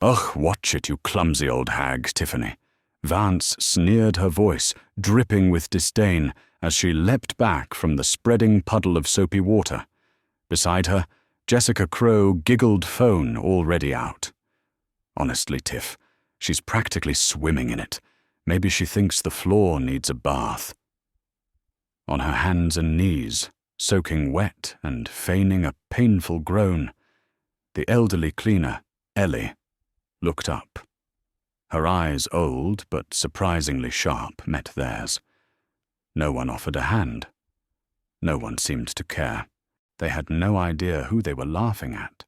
"Ugh, watch it, you clumsy old hag, Tiffany." Vance sneered, her voice dripping with disdain as she leapt back from the spreading puddle of soapy water. Beside her, Jessica Crowe giggled, phone already out. "Honestly, Tiff, she's practically swimming in it. Maybe she thinks the floor needs a bath." On her hands and knees, soaking wet and feigning a painful groan, the elderly cleaner, Ellie, looked up. Her eyes, old but surprisingly sharp, met theirs. No one offered a hand. No one seemed to care. They had no idea who they were laughing at,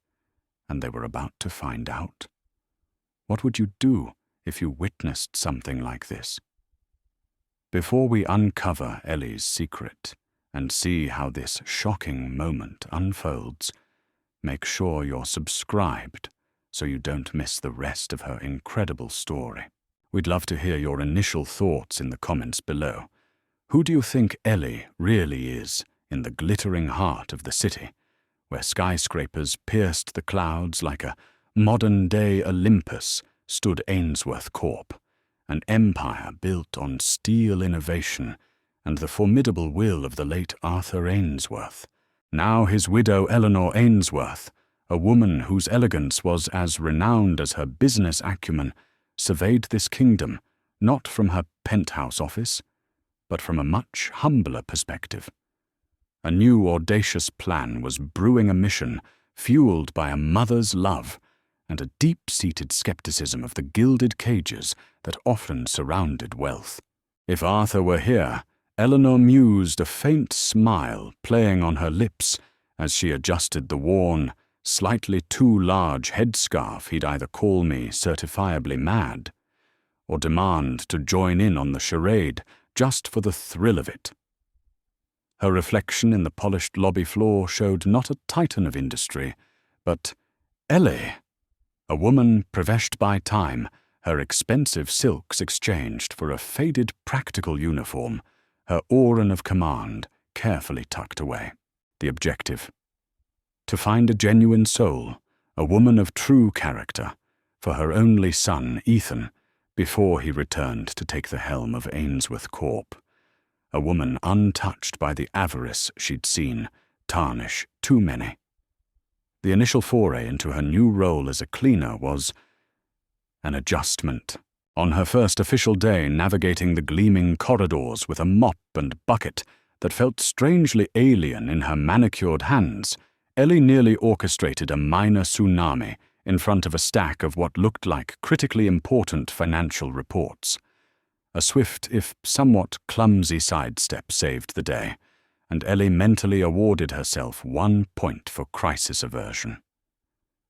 and they were about to find out. What would you do if you witnessed something like this? Before we uncover Ellie's secret and see how this shocking moment unfolds, make sure you're subscribed so you don't miss the rest of her incredible story. We'd love to hear your initial thoughts in the comments below. Who do you think Ellie really is in the glittering heart of the city, where skyscrapers pierced the clouds like a modern-day Olympus stood Ainsworth Corp, an empire built on steel innovation and the formidable will of the late Arthur Ainsworth. Now his widow Eleanor Ainsworth, a woman whose elegance was as renowned as her business acumen, surveyed this kingdom not from her penthouse office, but from a much humbler perspective. A new audacious plan was brewing, a mission fueled by a mother's love and a deep-seated skepticism of the gilded cages that often surrounded wealth. If Arthur were here, Eleanor mused, a faint smile playing on her lips as she adjusted the worn, slightly too large headscarf he'd either call me certifiably mad or demand to join in on the charade just for the thrill of it. Her reflection in the polished lobby floor showed not a titan of industry, but Ellie, a woman preveshed by time, her expensive silks exchanged for a faded practical uniform, her aura of command carefully tucked away. The objective: to find a genuine soul, a woman of true character, for her only son, Ethan, before he returned to take the helm of Ainsworth Corp. A woman untouched by the avarice she'd seen tarnish too many. The initial foray into her new role as a cleaner was an adjustment. On her first official day navigating the gleaming corridors with a mop and bucket that felt strangely alien in her manicured hands, Ellie nearly orchestrated a minor tsunami in front of a stack of what looked like critically important financial reports. A swift, if somewhat clumsy sidestep saved the day, and Ellie mentally awarded herself 1 point for crisis aversion.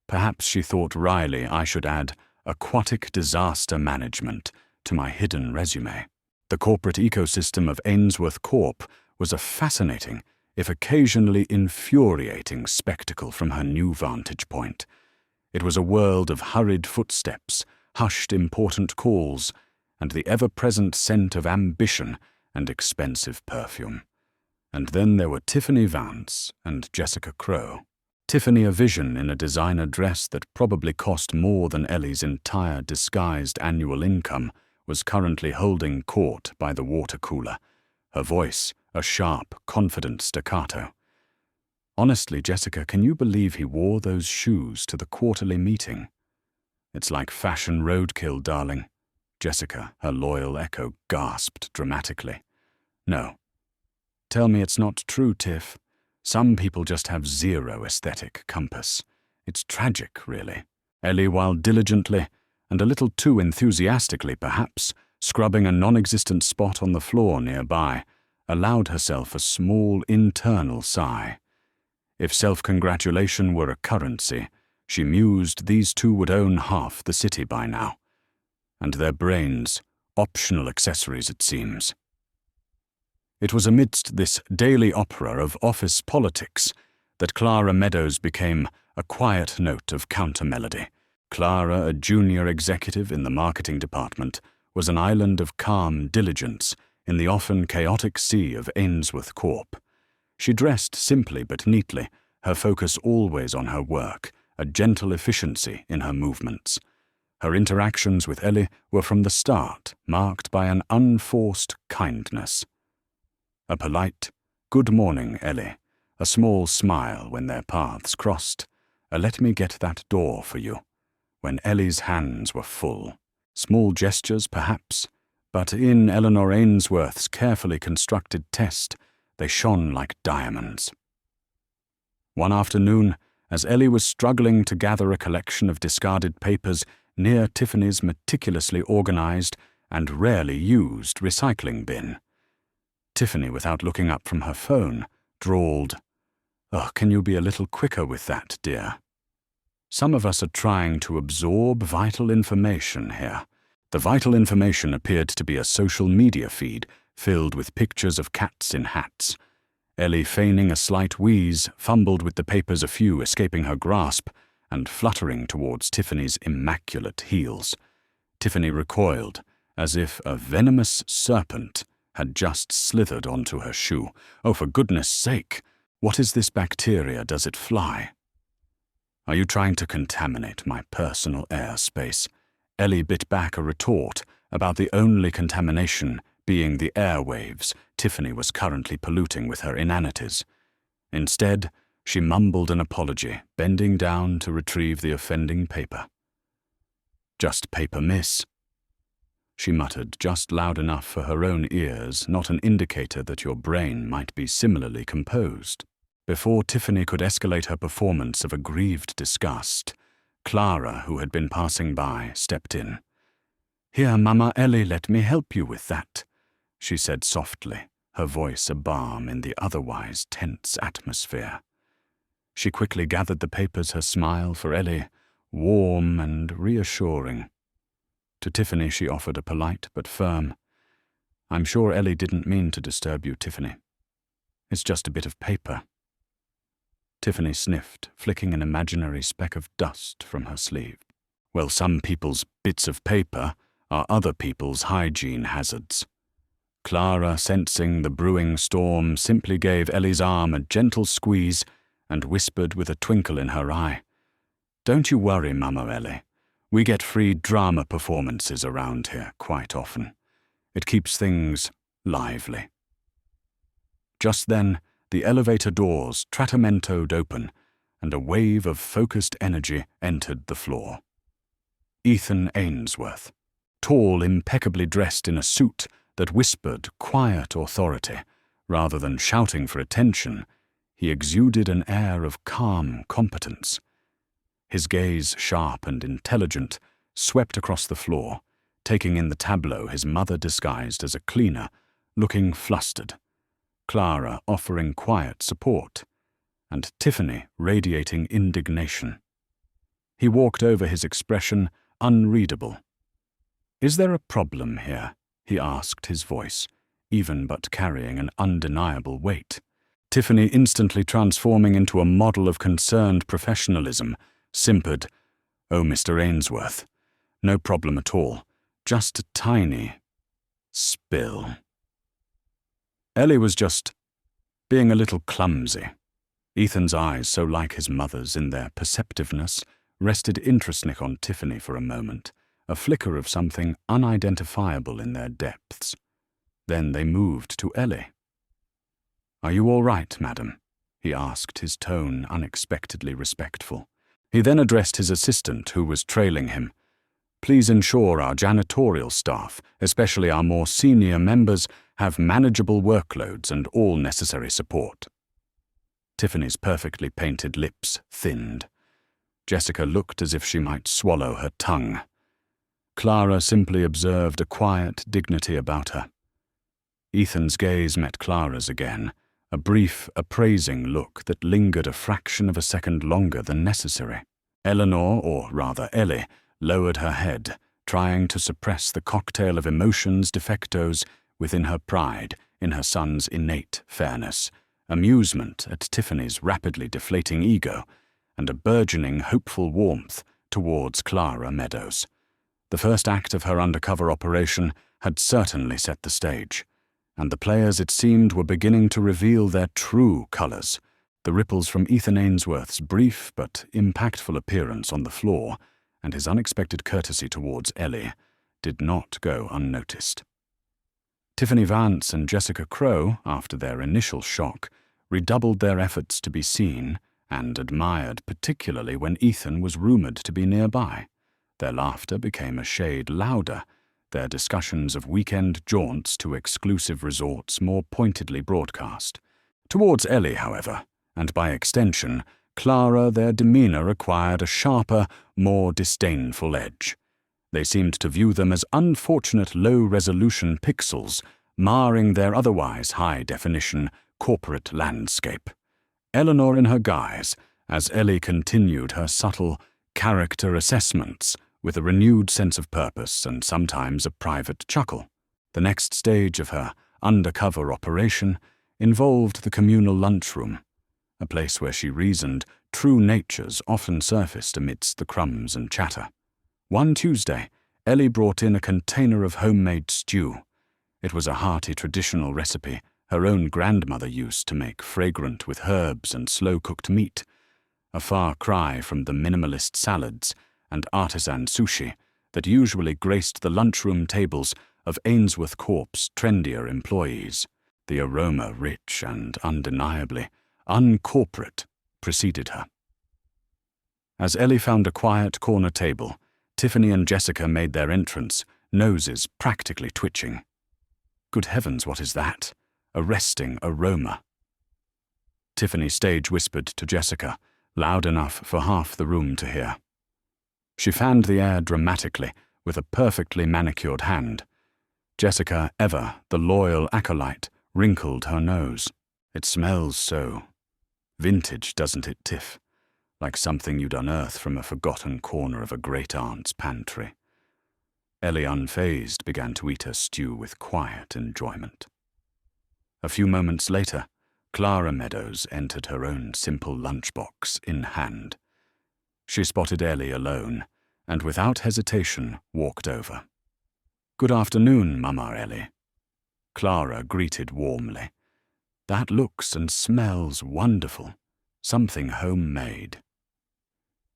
Perhaps she thought wryly I should add aquatic disaster management to my hidden resume. The corporate ecosystem of Ainsworth Corp was a fascinating, if occasionally infuriating, spectacle from her new vantage point. It was a world of hurried footsteps, hushed important calls, and the ever-present scent of ambition and expensive perfume. And then there were Tiffany Vance and Jessica Crowe. Tiffany, a vision in a designer dress that probably cost more than Ellie's entire disguised annual income, was currently holding court by the water cooler, her voice a sharp, confident staccato. "Honestly, Jessica, can you believe he wore those shoes to the quarterly meeting?" "It's like fashion roadkill, darling." Jessica, her loyal echo, gasped dramatically. "No. Tell me it's not true, Tiff. Some people just have zero aesthetic compass. It's tragic, really." Ellie, while diligently, and a little too enthusiastically perhaps, scrubbing a non-existent spot on the floor nearby, allowed herself a small internal sigh. If self-congratulation were a currency, she mused these two would own half the city by now. And their brains, optional accessories it seems. It was amidst this daily opera of office politics that Clara Meadows became a quiet note of counter-melody. Clara, a junior executive in the marketing department, was an island of calm diligence in the often chaotic sea of Ainsworth Corp. She dressed simply but neatly, her focus always on her work, a gentle efficiency in her movements. Her interactions with Ellie were from the start marked by an unforced kindness. A polite, "Good morning, Ellie," a small smile when their paths crossed, a "let me get that door for you," when Ellie's hands were full. Small gestures, perhaps, but in Eleanor Ainsworth's carefully constructed test, they shone like diamonds. One afternoon, as Ellie was struggling to gather a collection of discarded papers near Tiffany's meticulously organized and rarely used recycling bin, Tiffany, without looking up from her phone, drawled, "Oh, can you be a little quicker with that, dear? Some of us are trying to absorb vital information here." The vital information appeared to be a social media feed filled with pictures of cats in hats. Ellie, feigning a slight wheeze, fumbled with the papers, a few escaping her grasp and fluttering towards Tiffany's immaculate heels. Tiffany recoiled, as if a venomous serpent had just slithered onto her shoe. "Oh, for goodness sake, what is this bacteria? Does it fly?" "Are you trying to contaminate my personal airspace?" Ellie bit back a retort about the only contamination being the airwaves Tiffany was currently polluting with her inanities. Instead, she mumbled an apology, bending down to retrieve the offending paper. "Just paper, miss," she muttered, just loud enough for her own ears, not an indicator that your brain might be similarly composed. Before Tiffany could escalate her performance of aggrieved disgust, Clara, who had been passing by, stepped in. "Here, Mama Ellie, let me help you with that," she said softly, her voice a balm in the otherwise tense atmosphere. She quickly gathered the papers, her smile for Ellie warm and reassuring. To Tiffany she offered a polite but firm, "I'm sure Ellie didn't mean to disturb you, Tiffany. It's just a bit of paper." Tiffany sniffed, flicking an imaginary speck of dust from her sleeve. "Well, some people's bits of paper are other people's hygiene hazards." Clara, sensing the brewing storm, simply gave Ellie's arm a gentle squeeze and whispered with a twinkle in her eye, "Don't you worry, Mama Ellie. We get free drama performances around here quite often. It keeps things lively." Just then, the elevator doors tratamentoed open, and a wave of focused energy entered the floor. Ethan Ainsworth, tall, impeccably dressed in a suit that whispered quiet authority, rather than shouting for attention, he exuded an air of calm competence. His gaze, sharp and intelligent, swept across the floor, taking in the tableau his mother disguised as a cleaner, looking flustered, Clara offering quiet support, and Tiffany radiating indignation. He walked over, his expression unreadable. "Is there a problem here?" he asked, his voice even but carrying an undeniable weight. Tiffany, instantly transforming into a model of concerned professionalism, simpered, "Oh, Mr. Ainsworth, no problem at all, just a tiny spill." Ellie was just being a little clumsy. Ethan's eyes, so like his mother's in their perceptiveness, rested interestly on Tiffany for a moment, a flicker of something unidentifiable in their depths. Then they moved to Ellie. "Are you all right, madam?" he asked, his tone unexpectedly respectful. He then addressed his assistant, who was trailing him. "Please ensure our janitorial staff, especially our more senior members, have manageable workloads and all necessary support." Tiffany's perfectly painted lips thinned. Jessica looked as if she might swallow her tongue. Clara simply observed a quiet dignity about her. Ethan's gaze met Clara's again, a brief, appraising look that lingered a fraction of a second longer than necessary. Eleanor, or rather Ellie, lowered her head, trying to suppress the cocktail of emotions defectos within her pride in her son's innate fairness, amusement at Tiffany's rapidly deflating ego, and a burgeoning hopeful warmth towards Clara Meadows. The first act of her undercover operation had certainly set the stage, and the players, it seemed, were beginning to reveal their true colors. The ripples from Ethan Ainsworth's brief but impactful appearance on the floor, and his unexpected courtesy towards Ellie did not go unnoticed. Tiffany Vance and Jessica Crowe, after their initial shock, redoubled their efforts to be seen and admired, particularly when Ethan was rumored to be nearby. Their laughter became a shade louder, their discussions of weekend jaunts to exclusive resorts more pointedly broadcast. Towards Ellie, however, and by extension, Clara, their demeanor acquired a sharper, more disdainful edge. They seemed to view them as unfortunate low-resolution pixels, marring their otherwise high-definition corporate landscape. Eleanor in her guise, as Ellie continued her subtle character assessments with a renewed sense of purpose and sometimes a private chuckle. The next stage of her undercover operation involved the communal lunchroom, a place where she reasoned true natures often surfaced amidst the crumbs and chatter. One Tuesday, Ellie brought in a container of homemade stew. It was a hearty traditional recipe her own grandmother used to make, fragrant with herbs and slow-cooked meat, a far cry from the minimalist salads and artisan sushi that usually graced the lunchroom tables of Ainsworth Corp's trendier employees. The aroma, rich and undeniably uncorporate, preceded her. As Ellie found a quiet corner table, Tiffany and Jessica made their entrance, noses practically twitching. Good heavens, what is that? Arresting aroma. Tiffany stage-whispered to Jessica, loud enough for half the room to hear. She fanned the air dramatically with a perfectly manicured hand. Jessica, ever the loyal acolyte, wrinkled her nose. It smells so vintage, doesn't it, Tiff? Like something you'd unearth from a forgotten corner of a great-aunt's pantry. Ellie, unfazed, began to eat her stew with quiet enjoyment. A few moments later, Clara Meadows entered her own simple lunchbox in hand. She spotted Ellie alone, and without hesitation walked over. "Good afternoon, Mama Ellie." Clara greeted warmly. "That looks and smells wonderful. Something homemade."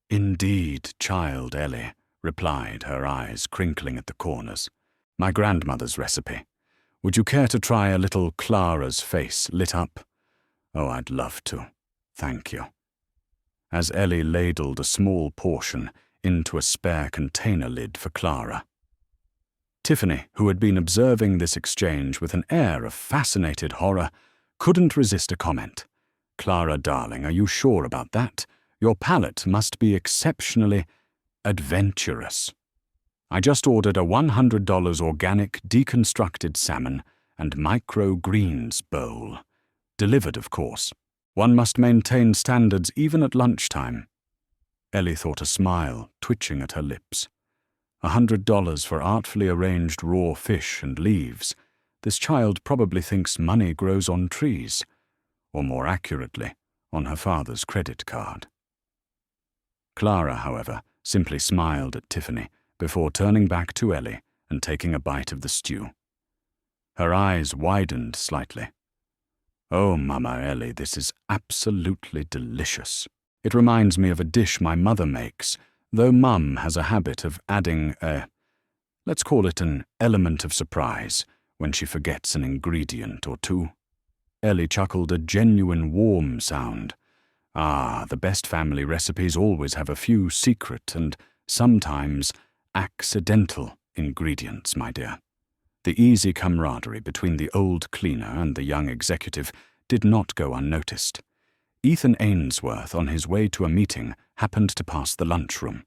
"Indeed, child Ellie," replied, her eyes crinkling at the corners. "My grandmother's recipe. Would you care to try a little?" Clara's face lit up. "Oh, I'd love to. Thank you." As Ellie ladled a small portion into a spare container lid for Clara. Tiffany, who had been observing this exchange with an air of fascinated horror, couldn't resist a comment. "Clara, darling, are you sure about that? Your palate must be exceptionally adventurous. I just ordered a $100 organic deconstructed salmon and microgreens bowl. Delivered, of course. One must maintain standards even at lunchtime." Ellie thought a smile twitching at her lips. $100 for artfully arranged raw fish and leaves. This child probably thinks money grows on trees, or more accurately, on her father's credit card. Clara, however, simply smiled at Tiffany before turning back to Ellie and taking a bite of the stew. Her eyes widened slightly. "Oh, Mama Ellie, this is absolutely delicious. It reminds me of a dish my mother makes, though Mum has a habit of adding let's call it an element of surprise, when she forgets an ingredient or two." Ellie chuckled a genuine warm sound. "Ah, the best family recipes always have a few secret and sometimes accidental ingredients, my dear." The easy camaraderie between the old cleaner and the young executive did not go unnoticed. Ethan Ainsworth, on his way to a meeting, happened to pass the lunchroom.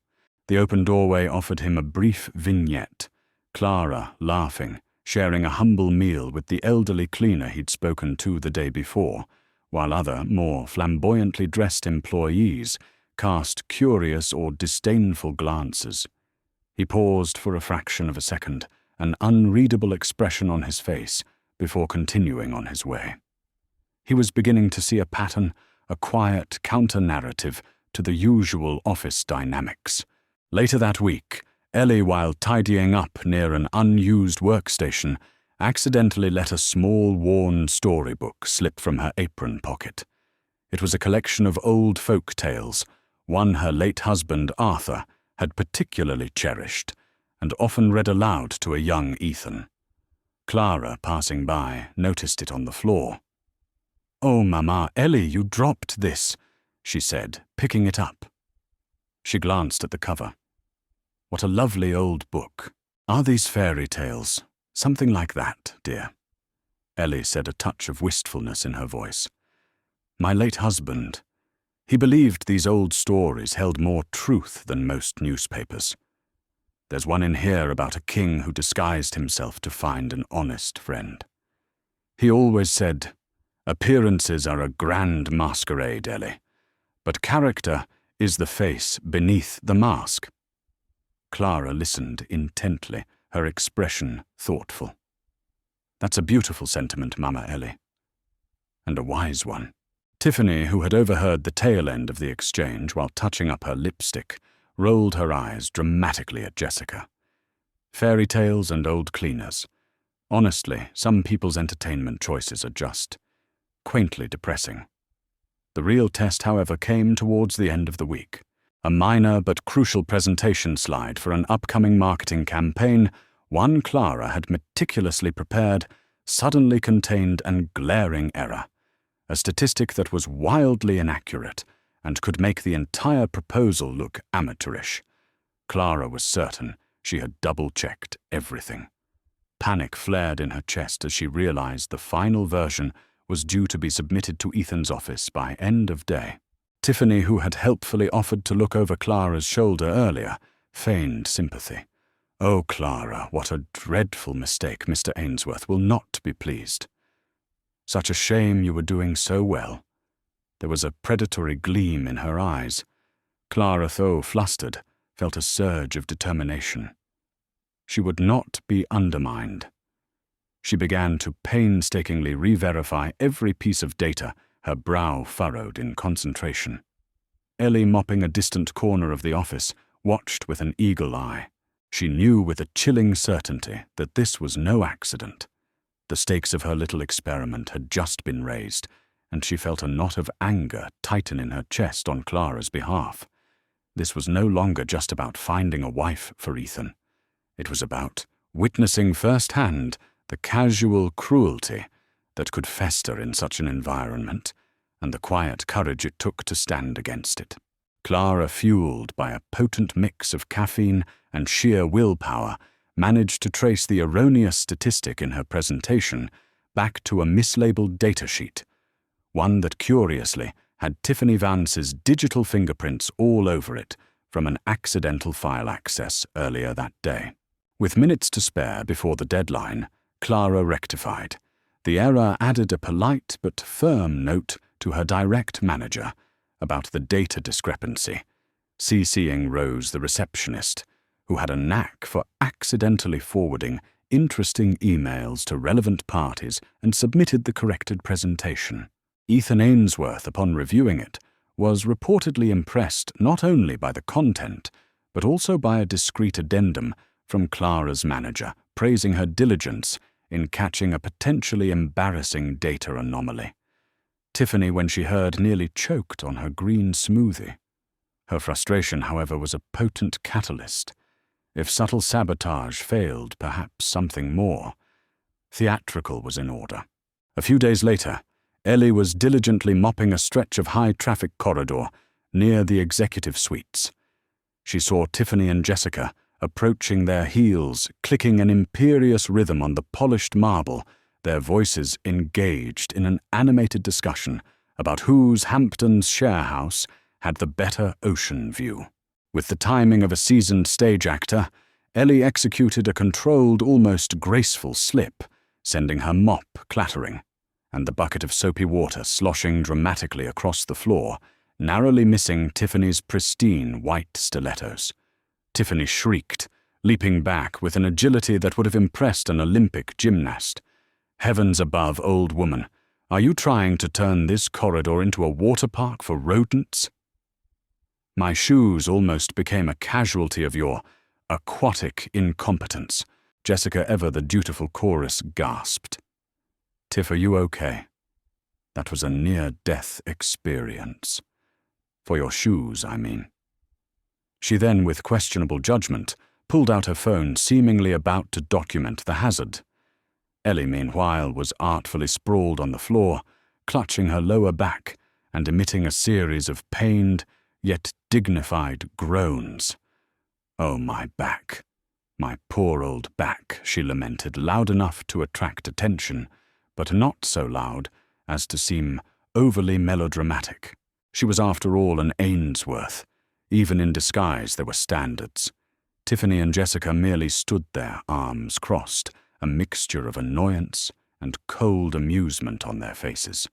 The open doorway offered him a brief vignette. Clara, laughing, sharing a humble meal with the elderly cleaner he'd spoken to the day before, while other, more flamboyantly dressed employees cast curious or disdainful glances. He paused for a fraction of a second, an unreadable expression on his face, before continuing on his way. He was beginning to see a pattern, a quiet counter-narrative to the usual office dynamics. Later that week, Ellie, while tidying up near an unused workstation, accidentally let a small, worn storybook slip from her apron pocket. It was a collection of old folk tales, one her late husband, Arthur, had particularly cherished and often read aloud to a young Ethan. Clara, passing by, noticed it on the floor. "Oh, Mama, Ellie, you dropped this," she said, picking it up. She glanced at the cover. "What a lovely old book. Are these fairy tales? Something like that, dear?" Ellie said, a touch of wistfulness in her voice. "My late husband, he believed these old stories held more truth than most newspapers. There's one in here about a king who disguised himself to find an honest friend. He always said, 'Appearances are a grand masquerade, Ellie, but character is the face beneath the mask.'" Clara listened intently, her expression thoughtful. "That's a beautiful sentiment, Mama Ellie, and a wise one." Tiffany, who had overheard the tail end of the exchange while touching up her lipstick, rolled her eyes dramatically at Jessica. Fairy tales and old cleaners. Honestly, some people's entertainment choices are just quaintly depressing. The real test, however, came towards the end of the week. A minor but crucial presentation slide for an upcoming marketing campaign, one Clara had meticulously prepared, suddenly contained an glaring error. A statistic that was wildly inaccurate and could make the entire proposal look amateurish. Clara was certain she had double-checked everything. Panic flared in her chest as she realized the final version was due to be submitted to Ethan's office by end of day. Tiffany, who had helpfully offered to look over Clara's shoulder earlier, feigned sympathy. "Oh, Clara, what a dreadful mistake. Mr. Ainsworth will not be pleased. Such a shame, you were doing so well." There was a predatory gleam in her eyes. Clara, though flustered, felt a surge of determination. She would not be undermined. She began to painstakingly re-verify every piece of data, her brow furrowed in concentration. Ellie, mopping a distant corner of the office, watched with an eagle eye. She knew with a chilling certainty that this was no accident. The stakes of her little experiment had just been raised, and she felt a knot of anger tighten in her chest on Clara's behalf. This was no longer just about finding a wife for Ethan. It was about witnessing firsthand the casual cruelty that could fester in such an environment, and the quiet courage it took to stand against it. Clara, fueled by a potent mix of caffeine and sheer willpower, managed to trace the erroneous statistic in her presentation back to a mislabeled datasheet, one that curiously had Tiffany Vance's digital fingerprints all over it from an accidental file access earlier that day. With minutes to spare before the deadline, Clara rectified. The error added a polite but firm note to her direct manager about the data discrepancy, CCing Rose, the receptionist, who had a knack for accidentally forwarding interesting emails to relevant parties and submitted the corrected presentation. Ethan Ainsworth, upon reviewing it, was reportedly impressed not only by the content, but also by a discreet addendum from Clara's manager, praising her diligence in catching a potentially embarrassing data anomaly. Tiffany, when she heard, nearly choked on her green smoothie. Her frustration, however, was a potent catalyst. If subtle sabotage failed, perhaps something more theatrical was in order. A few days later, Ellie was diligently mopping a stretch of high-traffic corridor near the executive suites. She saw Tiffany and Jessica approaching their heels, clicking an imperious rhythm on the polished marble, their voices engaged in an animated discussion about whose Hampton's share house had the better ocean view. With the timing of a seasoned stage actor, Ellie executed a controlled, almost graceful slip, sending her mop clattering, and the bucket of soapy water sloshing dramatically across the floor, narrowly missing Tiffany's pristine white stilettos. Tiffany shrieked, leaping back with an agility that would have impressed an Olympic gymnast. "Heavens above, old woman, are you trying to turn this corridor into a water park for rodents?" "My shoes almost became a casualty of your aquatic incompetence," Jessica, ever the dutiful chorus, gasped. "Tiff, are you okay? That was a near-death experience. For your shoes, I mean." She then, with questionable judgment, pulled out her phone, seemingly about to document the hazard. Ellie, meanwhile, was artfully sprawled on the floor, clutching her lower back and emitting a series of pained, yet dignified groans. "Oh, my back. My poor old back," she lamented, loud enough to attract attention, but not so loud as to seem overly melodramatic. She was, after all, an Ainsworth. Even in disguise there were standards. Tiffany and Jessica merely stood there, arms crossed, a mixture of annoyance and cold amusement on their faces.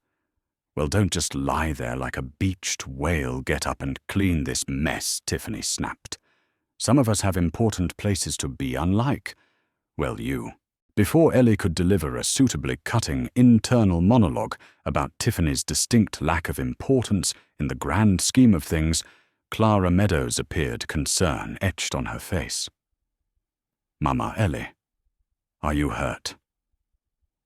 "Well, don't just lie there like a beached whale. Get up and clean this mess," Tiffany snapped. "Some of us have important places to be, unlike, well, you." Before Ellie could deliver a suitably cutting internal monologue about Tiffany's distinct lack of importance in the grand scheme of things, Clara Meadows appeared, concern etched on her face. "Mama Ellie, are you hurt?"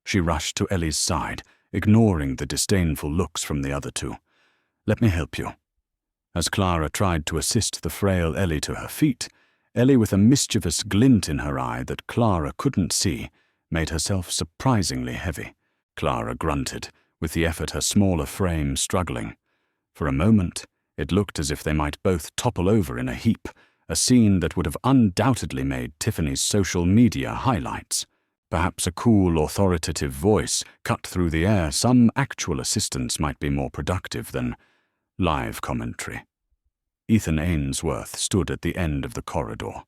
She rushed to Ellie's side, ignoring the disdainful looks from the other two. "Let me help you." As Clara tried to assist the frail Ellie to her feet, Ellie, with a mischievous glint in her eye that Clara couldn't see, made herself surprisingly heavy. Clara grunted, with the effort her smaller frame struggling. For a moment, it looked as if they might both topple over in a heap, a scene that would have undoubtedly made Tiffany's social media highlights. Perhaps a cool, authoritative voice cut through the air, some actual assistance might be more productive than live commentary. Ethan Ainsworth stood at the end of the corridor,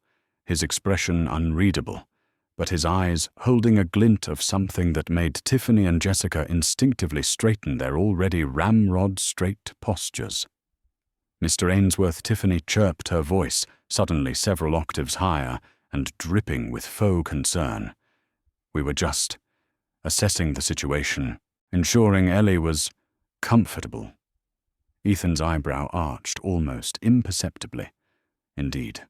his expression unreadable, but his eyes holding a glint of something that made Tiffany and Jessica instinctively straighten their already ramrod-straight postures. "Mr. Ainsworth," Tiffany chirped, her voice suddenly several octaves higher and dripping with faux concern. "We were just assessing the situation, ensuring Ellie was comfortable." Ethan's eyebrow arched almost imperceptibly. "Indeed.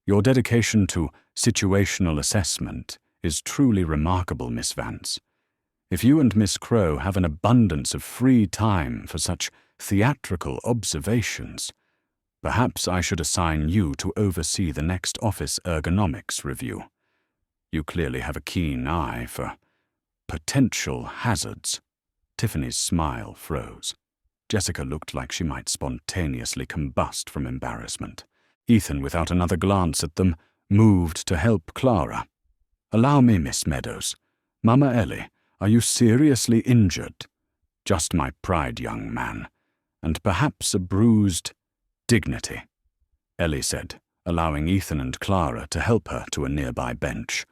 Your dedication to situational assessment is truly remarkable, Miss Vance. If you and Miss Crowe have an abundance of free time for such theatrical observations, perhaps I should assign you to oversee the next office ergonomics review. You clearly have a keen eye for potential hazards." Tiffany's smile froze. Jessica looked like she might spontaneously combust from embarrassment. Ethan, without another glance at them, moved to help Clara. "Allow me, Miss Meadows. Mama Ellie, are you seriously injured?" "Just my pride, young man, and perhaps a bruised dignity," Ellie said, allowing Ethan and Clara to help her to a nearby bench.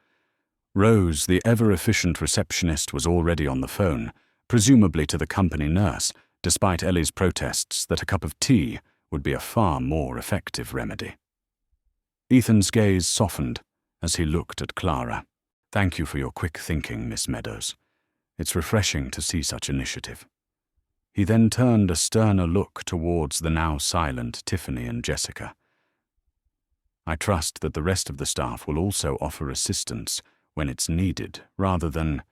Rose, the ever-efficient receptionist, was already on the phone, presumably to the company nurse, despite Ellie's protests that a cup of tea would be a far more effective remedy. Ethan's gaze softened as he looked at Clara. "Thank you for your quick thinking, Miss Meadows. It's refreshing to see such initiative." He then turned a sterner look towards the now silent Tiffany and Jessica. "I trust that the rest of the staff will also offer assistance when it's needed, rather than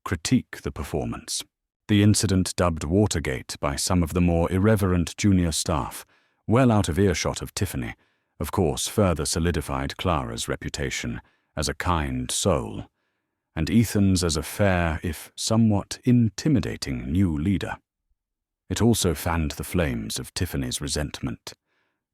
critique the performance." The incident, dubbed Watergate by some of the more irreverent junior staff, well out of earshot of Tiffany, of course further solidified Clara's reputation as a kind soul, and Ethan's as a fair, if somewhat intimidating, new leader. It also fanned the flames of Tiffany's resentment.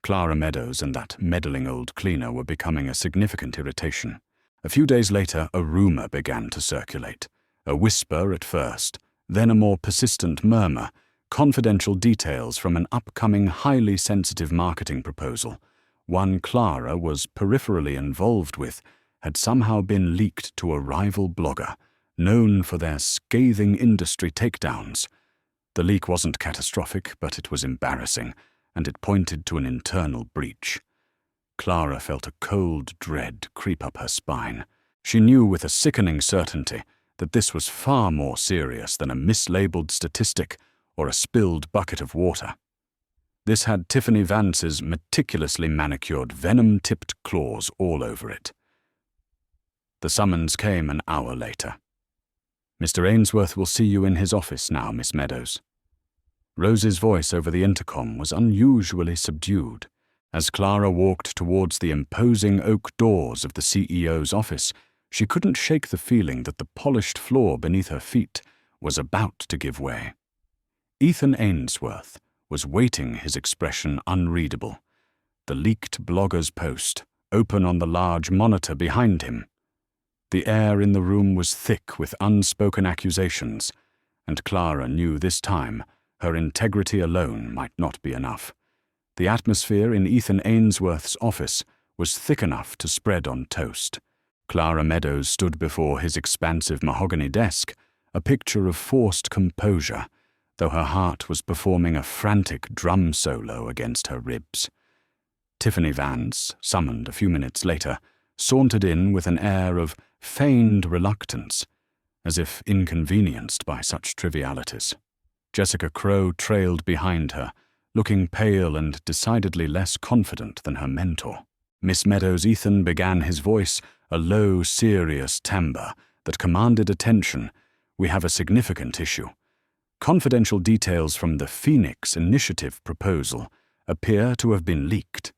Clara Meadows and that meddling old cleaner were becoming a significant irritation. A few days later, a rumor began to circulate. A whisper at first, then a more persistent murmur, confidential details from an upcoming highly sensitive marketing proposal, one Clara was peripherally involved with, had somehow been leaked to a rival blogger, known for their scathing industry takedowns. The leak wasn't catastrophic, but it was embarrassing, and it pointed to an internal breach. Clara felt a cold dread creep up her spine. She knew with a sickening certainty that this was far more serious than a mislabeled statistic or a spilled bucket of water. This had Tiffany Vance's meticulously manicured venom-tipped claws all over it. The summons came an hour later. "Mr. Ainsworth will see you in his office now, Miss Meadows." Rose's voice over the intercom was unusually subdued, As Clara walked towards the imposing oak doors of the CEO's office, she couldn't shake the feeling that the polished floor beneath her feet was about to give way. Ethan Ainsworth was waiting, his expression unreadable, the leaked blogger's post open on the large monitor behind him. The air in the room was thick with unspoken accusations, and Clara knew this time her integrity alone might not be enough. The atmosphere in Ethan Ainsworth's office was thick enough to spread on toast. Clara Meadows stood before his expansive mahogany desk, a picture of forced composure, though her heart was performing a frantic drum solo against her ribs. Tiffany Vance, summoned a few minutes later, sauntered in with an air of feigned reluctance, as if inconvenienced by such trivialities. Jessica Crowe trailed behind her, looking pale and decidedly less confident than her mentor. Miss Meadows' Ethan began his voice, a low, serious timbre that commanded attention. We have a significant issue. Confidential details from the Phoenix Initiative proposal appear to have been leaked.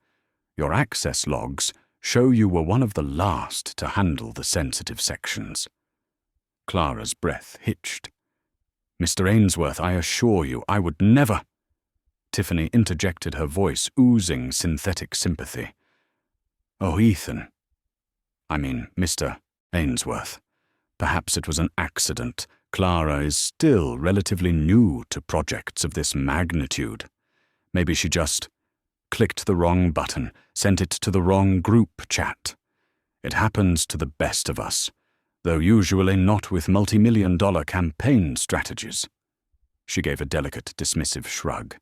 Your access logs show you were one of the last to handle the sensitive sections. Clara's breath hitched. Mr. Ainsworth, I assure you, I would never— Tiffany interjected, her voice oozing synthetic sympathy. Oh, Ethan. I mean, Mr. Ainsworth. Perhaps it was an accident. Clara is still relatively new to projects of this magnitude. Maybe she just clicked the wrong button, sent it to the wrong group chat. It happens to the best of us, though usually not with multi-million-dollar campaign strategies. She gave a delicate, dismissive shrug.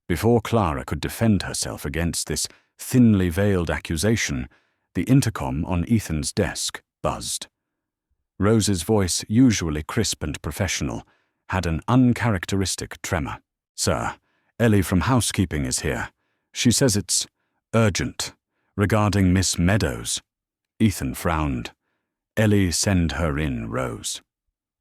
Before Clara could defend herself against this thinly veiled accusation, the intercom on Ethan's desk buzzed. Rose's voice, usually crisp and professional, had an uncharacteristic tremor. Sir, Ellie from housekeeping is here. She says it's urgent, regarding Miss Meadows. Ethan frowned. Ellie, send her in, Rose.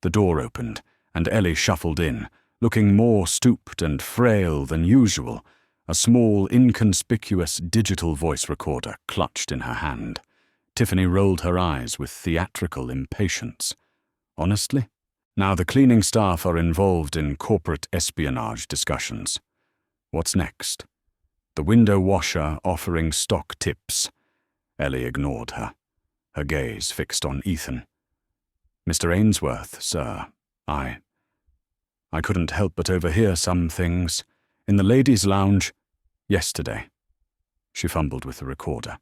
The door opened, and Ellie shuffled in, looking more stooped and frail than usual, a small, inconspicuous digital voice recorder clutched in her hand. Tiffany rolled her eyes with theatrical impatience. Honestly? Now the cleaning staff are involved in corporate espionage discussions. What's next? The window washer offering stock tips. Ellie ignored her, her gaze fixed on Ethan. Mr. Ainsworth, sir, I couldn't help but overhear some things in the ladies' lounge yesterday. She fumbled with the recorder.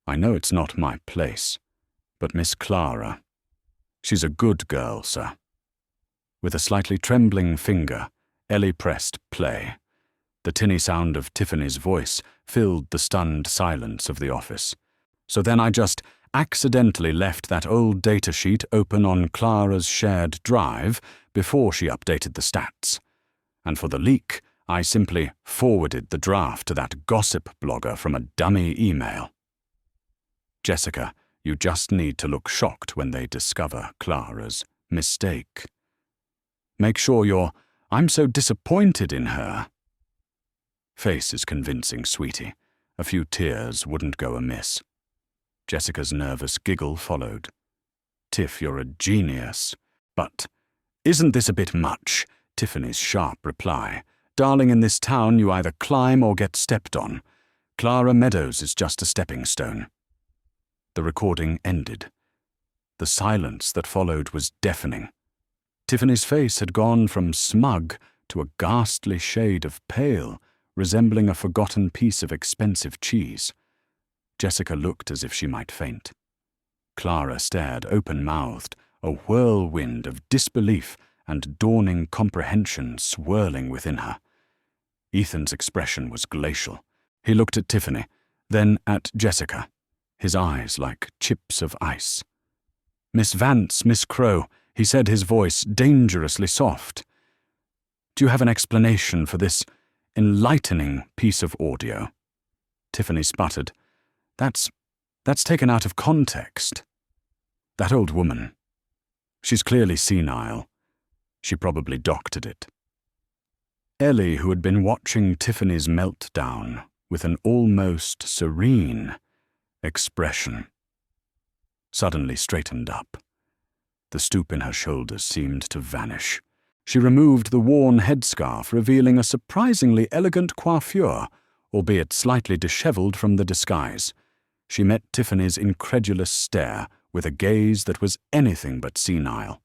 I know it's not my place, but Miss Clara, she's a good girl, sir. With a slightly trembling finger, Ellie pressed play. The tinny sound of Tiffany's voice filled the stunned silence of the office. So then I just accidentally left that old data sheet open on Clara's shared drive before she updated the stats. And for the leak, I simply forwarded the draft to that gossip blogger from a dummy email. Jessica, you just need to look shocked when they discover Clara's mistake. Make sure I'm so disappointed in her. Face is convincing, sweetie. A few tears wouldn't go amiss. Jessica's nervous giggle followed. Tiff, you're a genius. But isn't this a bit much? Tiffany's sharp reply. Darling, in this town you either climb or get stepped on. Clara Meadows is just a stepping stone. The recording ended. The silence that followed was deafening. Tiffany's face had gone from smug to a ghastly shade of pale, resembling a forgotten piece of expensive cheese. Jessica looked as if she might faint. Clara stared open-mouthed, a whirlwind of disbelief and dawning comprehension swirling within her. Ethan's expression was glacial. He looked at Tiffany, then at Jessica, his eyes like chips of ice. Miss Vance, Miss Crowe, he said, his voice dangerously soft. Do you have an explanation for this enlightening piece of audio? Tiffany sputtered. That's taken out of context. That old woman. She's clearly senile. She probably doctored it. Ellie, who had been watching Tiffany's meltdown, with an almost serene expression. Suddenly straightened up. The stoop in her shoulders seemed to vanish. She removed the worn headscarf, revealing a surprisingly elegant coiffure, albeit slightly dishevelled from the disguise. She met Tiffany's incredulous stare with a gaze that was anything but senile.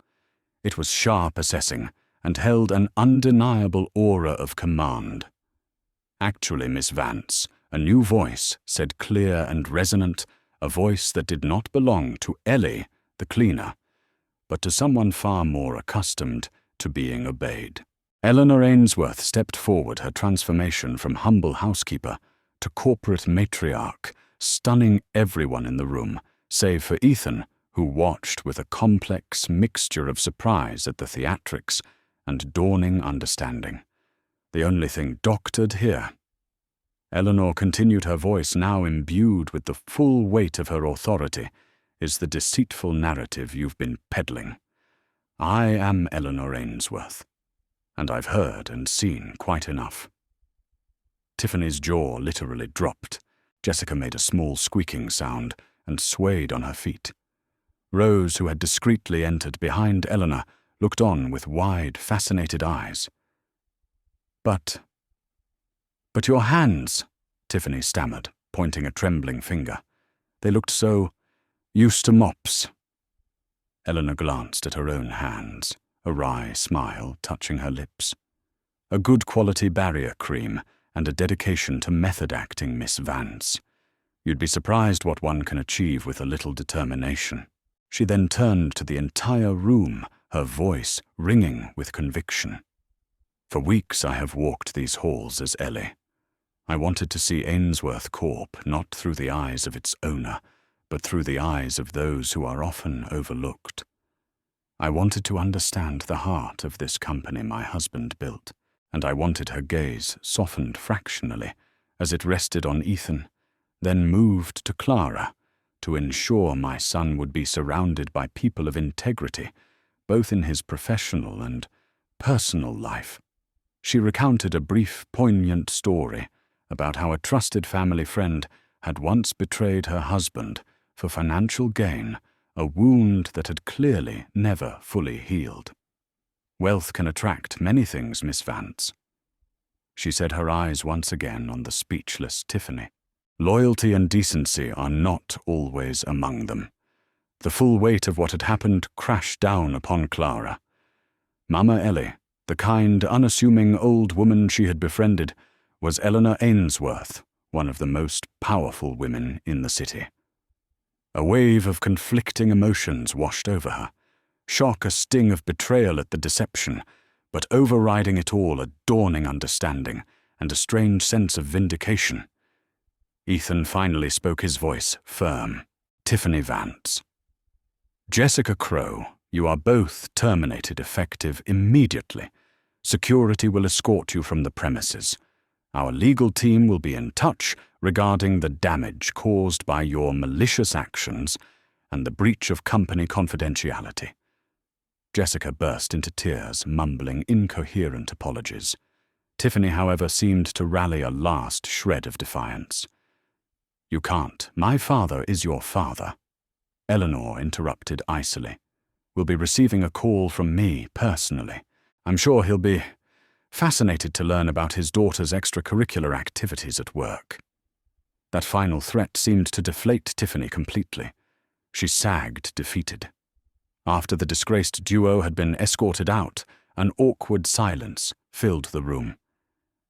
It was sharp, assessing, and held an undeniable aura of command. "Actually, Miss Vance," a new voice said, clear and resonant, a voice that did not belong to Ellie, the cleaner, but to someone far more accustomed to being obeyed. Eleanor Ainsworth stepped forward, her transformation from humble housekeeper to corporate matriarch, stunning everyone in the room, save for Ethan, who watched with a complex mixture of surprise at the theatrics and dawning understanding. The only thing doctored here. Eleanor continued, her voice now imbued with the full weight of her authority, is the deceitful narrative you've been peddling. I am Eleanor Ainsworth, and I've heard and seen quite enough. Tiffany's jaw literally dropped. Jessica made a small squeaking sound and swayed on her feet. Rose, who had discreetly entered behind Eleanor, looked on with wide, fascinated eyes. But your hands," Tiffany stammered, pointing a trembling finger. "They looked so used to mops." Eleanor glanced at her own hands, a wry smile touching her lips. A good quality barrier cream and a dedication to method acting, Miss Vance. You'd be surprised what one can achieve with a little determination. She then turned to the entire room, her voice ringing with conviction. "For weeks I have walked these halls as Ellie. I wanted to see Ainsworth Corp not through the eyes of its owner, but through the eyes of those who are often overlooked. I wanted to understand the heart of this company my husband built, and I wanted her gaze softened fractionally as it rested on Ethan, then moved to Clara, to ensure my son would be surrounded by people of integrity, both in his professional and personal life." She recounted a brief, poignant story about how a trusted family friend had once betrayed her husband for financial gain, a wound that had clearly never fully healed. "Wealth can attract many things, Miss Vance." She set her eyes once again on the speechless Tiffany. "Loyalty and decency are not always among them." The full weight of what had happened crashed down upon Clara. Mama Ellie, the kind, unassuming old woman she had befriended, was Eleanor Ainsworth, one of the most powerful women in the city. A wave of conflicting emotions washed over her. Shock, a sting of betrayal at the deception, but overriding it all a dawning understanding and a strange sense of vindication. Ethan finally spoke, his voice firm. "Tiffany Vance. Jessica Crow, you are both terminated effective immediately. Security will escort you from the premises. Our legal team will be in touch regarding the damage caused by your malicious actions and the breach of company confidentiality." Jessica burst into tears, mumbling incoherent apologies. Tiffany, however, seemed to rally a last shred of defiance. "You can't. My father is your father." Eleanor interrupted icily. "Will be receiving a call from me personally. I'm sure he'll be fascinated to learn about his daughter's extracurricular activities at work." That final threat seemed to deflate Tiffany completely. She sagged, defeated. After the disgraced duo had been escorted out, an awkward silence filled the room.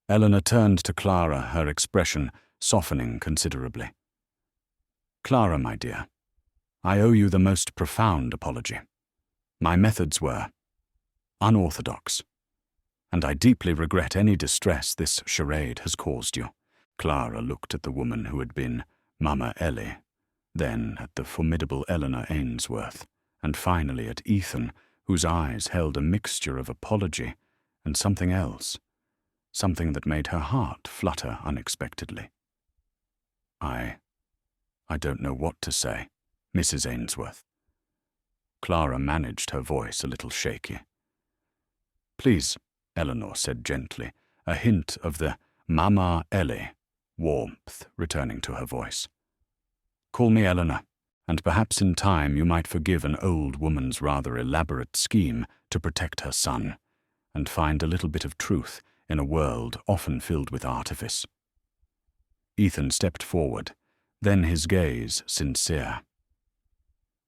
Eleanor turned to Clara, her expression softening considerably. "Clara, my dear, I owe you the most profound apology. My methods were unorthodox, and I deeply regret any distress this charade has caused you." Clara looked at the woman who had been Mama Ellie, then at the formidable Eleanor Ainsworth, and finally at Ethan, whose eyes held a mixture of apology and something else, something that made her heart flutter unexpectedly. I don't know what to say, Mrs. Ainsworth." Clara managed her voice a little shaky. "Please," Eleanor said gently, a hint of the Mama Ellie warmth returning to her voice. "Call me Eleanor, and perhaps in time you might forgive an old woman's rather elaborate scheme to protect her son, and find a little bit of truth in a world often filled with artifice." Ethan stepped forward, then his gaze sincere.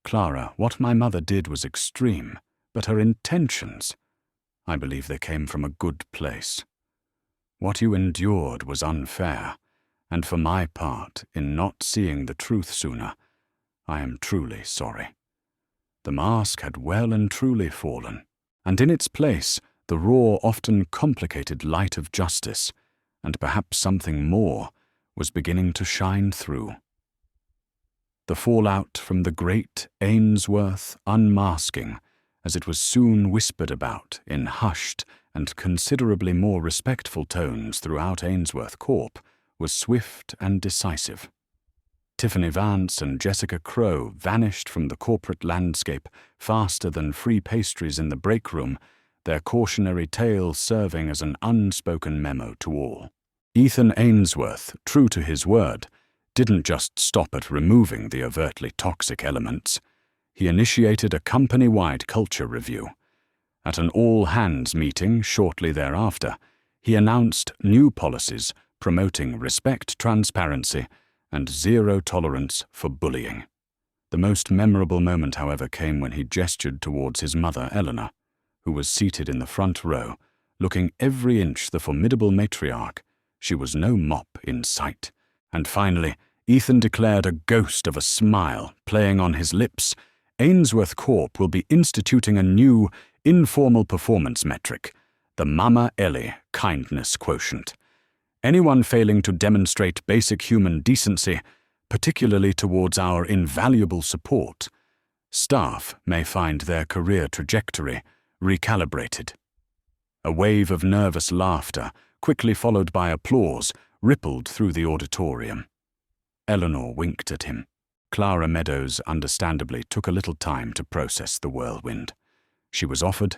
"Clara, what my mother did was extreme, but her intentions, I believe they came from a good place. What you endured was unfair, and for my part, in not seeing the truth sooner, I am truly sorry. The mask had well and truly fallen, and in its place the raw, often complicated light of justice, and perhaps something more, was beginning to shine through. The fallout from the great Ainsworth unmasking, as it was soon whispered about in hushed and considerably more respectful tones throughout Ainsworth Corp, was swift and decisive. Tiffany Vance and Jessica Crowe vanished from the corporate landscape faster than free pastries in the break room, their cautionary tale serving as an unspoken memo to all. Ethan Ainsworth, true to his word, didn't just stop at removing the overtly toxic elements. He initiated a company-wide culture review. At an all-hands meeting shortly thereafter, he announced new policies promoting respect, transparency, and zero tolerance for bullying. The most memorable moment, however, came when he gestured towards his mother, Eleanor, who was seated in the front row, looking every inch the formidable matriarch. She was no mop in sight. And finally, Ethan declared, a ghost of a smile playing on his lips, Ainsworth Corp will be instituting a new, informal performance metric, the Mama Ellie Kindness Quotient. Anyone failing to demonstrate basic human decency, particularly towards our invaluable support, staff may find their career trajectory recalibrated. A wave of nervous laughter, quickly followed by applause, rippled through the auditorium. Eleanor winked at him. Clara Meadows understandably took a little time to process the whirlwind. She was offered,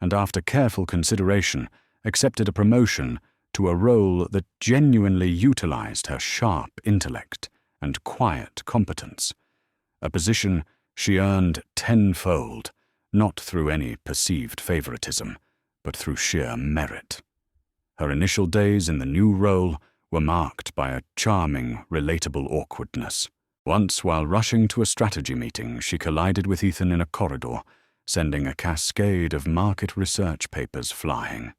and after careful consideration, accepted a promotion to a role that genuinely utilized her sharp intellect and quiet competence, a position she earned tenfold, not through any perceived favoritism, but through sheer merit. Her initial days in the new role were marked by a charming, relatable awkwardness. Once, while rushing to a strategy meeting, she collided with Ethan in a corridor, sending a cascade of market research papers flying.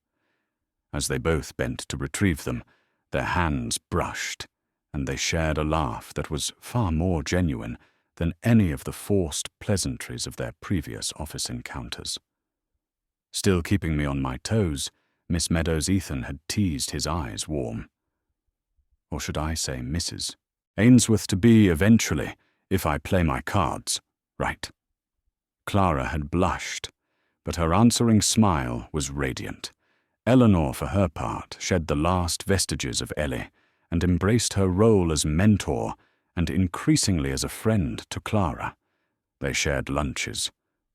As they both bent to retrieve them, their hands brushed, and they shared a laugh that was far more genuine than any of the forced pleasantries of their previous office encounters. Still keeping me on my toes, Miss Meadows' Ethan had teased his eyes warm. Or should I say Mrs. Ainsworth to be eventually, if I play my cards right. Clara had blushed, but her answering smile was radiant. Eleanor, for her part, shed the last vestiges of Ellie and embraced her role as mentor and increasingly as a friend to Clara. They shared lunches,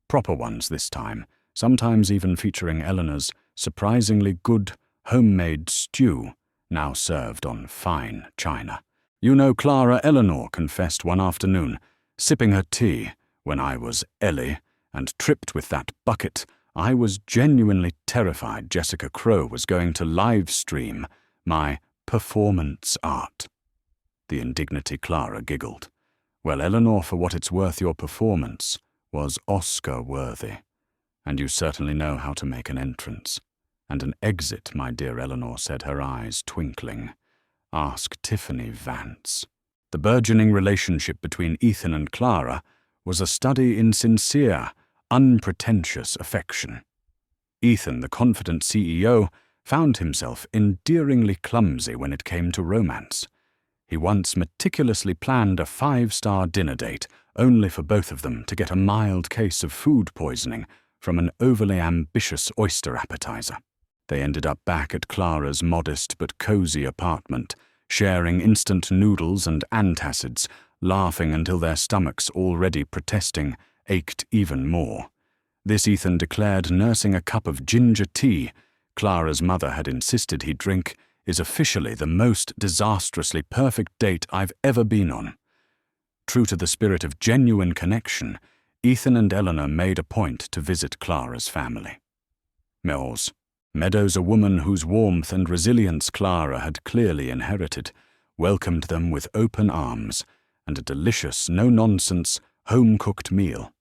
proper ones this time, sometimes even featuring Eleanor's surprisingly good homemade stew, now served on fine china. You know, Clara, Eleanor confessed one afternoon, sipping her tea, when I was Ellie and tripped with that bucket, I was genuinely terrified Jessica Crowe was going to live stream my performance art. The indignity Clara giggled. Well, Eleanor, for what it's worth, your performance was Oscar-worthy, and you certainly know how to make an entrance. And an exit, my dear Eleanor, said, her eyes twinkling. Ask Tiffany Vance. The burgeoning relationship between Ethan and Clara was a study in sincere, unpretentious affection. Ethan, the confident CEO, found himself endearingly clumsy when it came to romance. He once meticulously planned a 5-star dinner date only for both of them to get a mild case of food poisoning from an overly ambitious oyster appetizer. They ended up back at Clara's modest but cozy apartment, sharing instant noodles and antacids, laughing until their stomachs, already protesting, ached even more. This Ethan declared, nursing a cup of ginger tea Clara's mother had insisted he drink is officially the most disastrously perfect date I've ever been on. True to the spirit of genuine connection, Ethan and Eleanor made a point to visit Clara's family. Meadows, a woman whose warmth and resilience Clara had clearly inherited, welcomed them with open arms and a delicious, no-nonsense, home-cooked meal.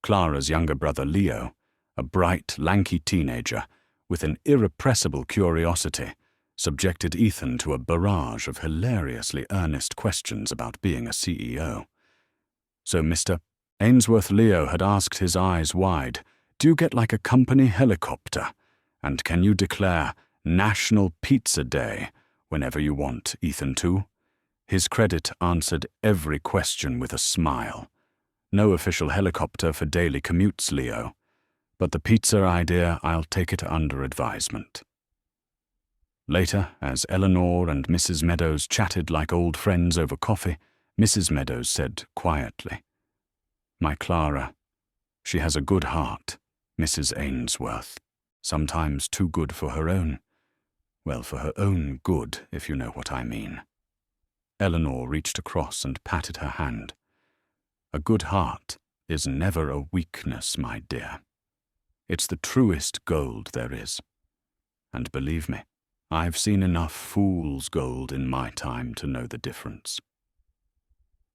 Clara's younger brother Leo, a bright, lanky teenager with an irrepressible curiosity, subjected Ethan to a barrage of hilariously earnest questions about being a CEO. So Mr. Ainsworth Leo had asked his eyes wide, "Do you get like a company helicopter? And can you declare National Pizza Day whenever you want, Ethan, too?" His credit answered every question with a smile. No official helicopter for daily commutes, Leo. But the pizza idea, I'll take it under advisement. Later, as Eleanor and Mrs. Meadows chatted like old friends over coffee, Mrs. Meadows said quietly, "My Clara, she has a good heart, Mrs. Ainsworth, sometimes too good for her own. Well, for her own good, if you know what I mean." Eleanor reached across and patted her hand. "A good heart is never a weakness, my dear. It's the truest gold there is. And believe me, I've seen enough fool's gold in my time to know the difference."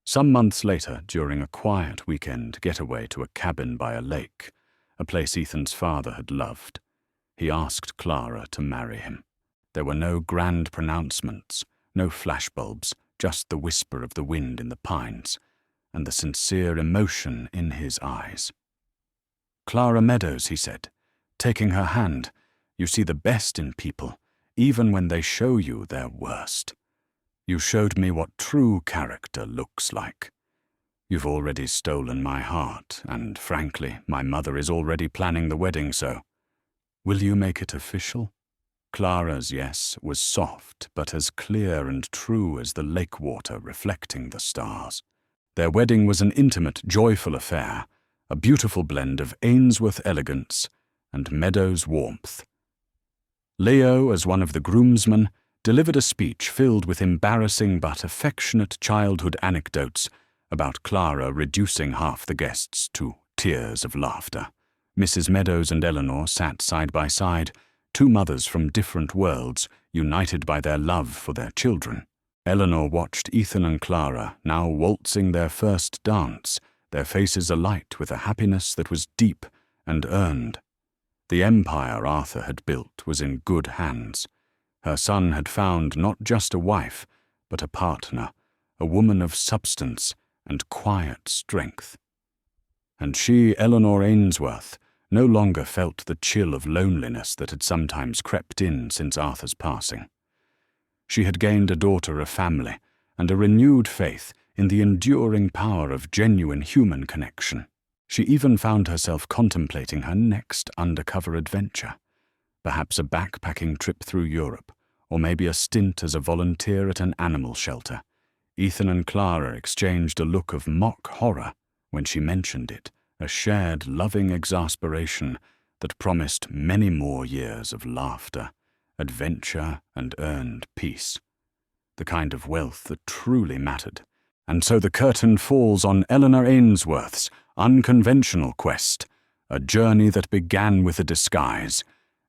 Some months later, during a quiet weekend getaway to a cabin by a lake, a place Ethan's father had loved, he asked Clara to marry him. There were no grand pronouncements, no flashbulbs, just the whisper of the wind in the pines, and the sincere emotion in his eyes. "Clara Meadows," he said, taking her hand, "you see the best in people, even when they show you their worst. You showed me what true character looks like. You've already stolen my heart, and frankly, my mother is already planning the wedding, so will you make it official?" Clara's yes was soft, but as clear and true as the lake water reflecting the stars. Their wedding was an intimate, joyful affair, a beautiful blend of Ainsworth elegance and Meadows warmth. Leo, as one of the groomsmen, delivered a speech filled with embarrassing but affectionate childhood anecdotes about Clara reducing half the guests to tears of laughter. Mrs. Meadows and Eleanor sat side by side, two mothers from different worlds, united by their love for their children. Eleanor watched Ethan and Clara now waltzing their first dance, their faces alight with a happiness that was deep and earned. The empire Arthur had built was in good hands. Her son had found not just a wife, but a partner, a woman of substance and quiet strength. And she, Eleanor Ainsworth, no longer felt the chill of loneliness that had sometimes crept in since Arthur's passing. She had gained a daughter of family and a renewed faith in the enduring power of genuine human connection. She even found herself contemplating her next undercover adventure, perhaps a backpacking trip through Europe, or maybe a stint as a volunteer at an animal shelter. Ethan and Clara exchanged a look of mock horror when she mentioned it, a shared loving exasperation that promised many more years of laughter, adventure, and earned peace, the kind of wealth that truly mattered. And so the curtain falls on Eleanor Ainsworth's unconventional quest, a journey that began with a disguise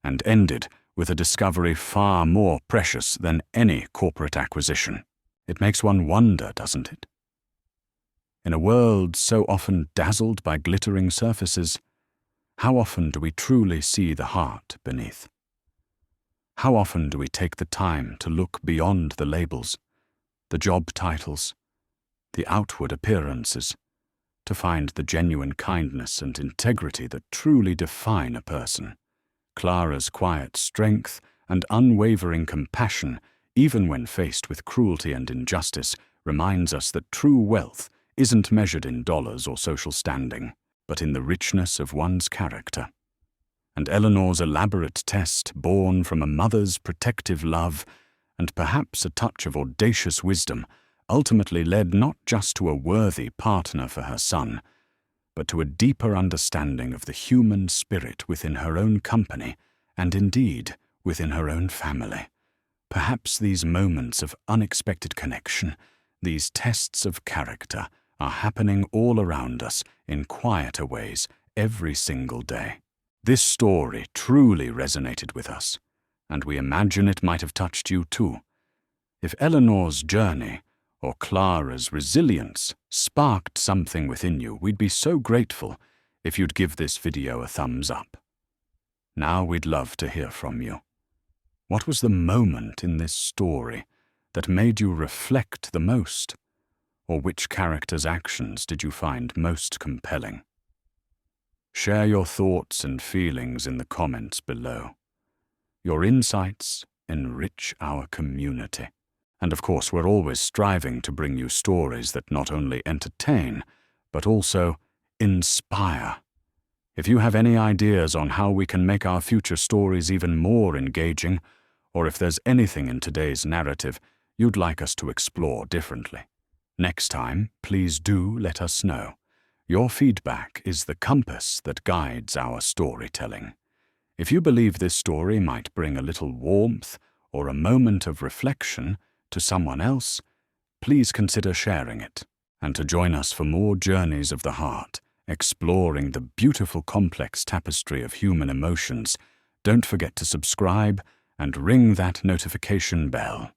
and ended with a discovery far more precious than any corporate acquisition. It makes one wonder, doesn't it? In a world so often dazzled by glittering surfaces, how often do we truly see the heart beneath? How often do we take the time to look beyond the labels, the job titles, the outward appearances, to find the genuine kindness and integrity that truly define a person? Clara's quiet strength and unwavering compassion, even when faced with cruelty and injustice, reminds us that true wealth isn't measured in dollars or social standing, but in the richness of one's character. And Eleanor's elaborate test, born from a mother's protective love and perhaps a touch of audacious wisdom, ultimately led not just to a worthy partner for her son, but to a deeper understanding of the human spirit within her own company and indeed within her own family, Perhaps these moments of unexpected connection, these tests of character, are happening all around us in quieter ways every single day. This story truly resonated with us, and we imagine it might have touched you too. If Eleanor's journey or Clara's resilience sparked something within you, we'd be so grateful if you'd give this video a thumbs up. Now we'd love to hear from you. What was the moment in this story that made you reflect the most? Or which character's actions did you find most compelling? Share your thoughts and feelings in the comments below. Your insights enrich our community. And of course, we're always striving to bring you stories that not only entertain, but also inspire. If you have any ideas on how we can make our future stories even more engaging, or if there's anything in today's narrative you'd like us to explore differently, next time, please do let us know. Your feedback is the compass that guides our storytelling. If you believe this story might bring a little warmth or a moment of reflection to someone else, please consider sharing it. And to join us for more journeys of the heart, exploring the beautiful complex tapestry of human emotions, don't forget to subscribe and ring that notification bell.